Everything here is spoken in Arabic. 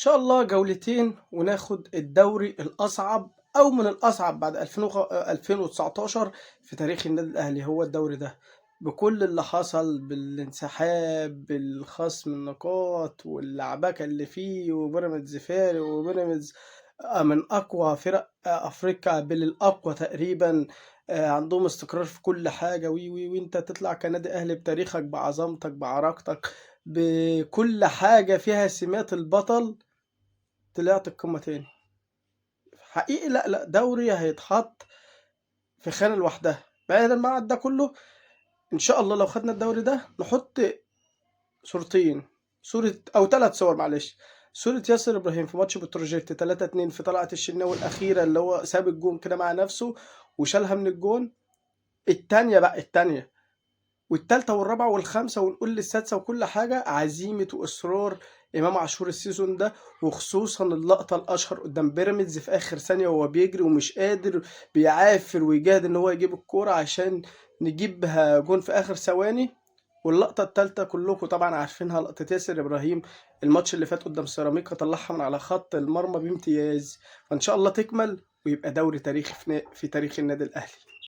شاء الله جولتين وناخد الدوري الأصعب أو من الأصعب بعد 2019 في تاريخ النادي الأهلي. هو الدوري ده بكل اللي حصل بالانسحاب بالخصم النقاط واللعبكة اللي فيه، وبيراميدز فارق، وبيراميدز من أقوى فرق أفريقيا، بل الأقوى تقريبا. عندهم استقرار في كل حاجة، وانت تطلع كنادي أهلي بتاريخك بعظمتك بعراقتك بكل حاجة فيها سمات البطل، طلعت القمة تاني. حقيقي لا لا، دوري هيتحط في خانة لوحدها. بعيدا بقى عن ده كله، ان شاء الله لو خدنا الدوري ده نحط صورتين، صورة او 3 صور معلش. صورة ياسر ابراهيم في ماتش بتروجيت 3-2 في طلعة الشناوي الأخيرة، اللي هو ساب الجون كده مع نفسه وشالها من الجون. التانية بقى، التانية والتالتة والرابعة والخامسة ونقول للسادسة وكل حاجة، عزيمة وإصرار إمام عاشور السيزون ده. وخصوصا اللقطة الأشهر قدام بيراميدز في آخر ثانية وهو بيجري ومش قادر، بيعافر ويجاهد إن هو يجيب الكورة عشان نجيبها جون في آخر ثواني. واللقطة التالتة كلكم طبعا عارفينها، لقطة ياسر إبراهيم الماتش اللي فات قدام سيراميكا، طلعها من على خط المرمى بامتياز. فإن شاء الله تكمل ويبقى دوري تاريخي في تاريخ النادي الأهلي.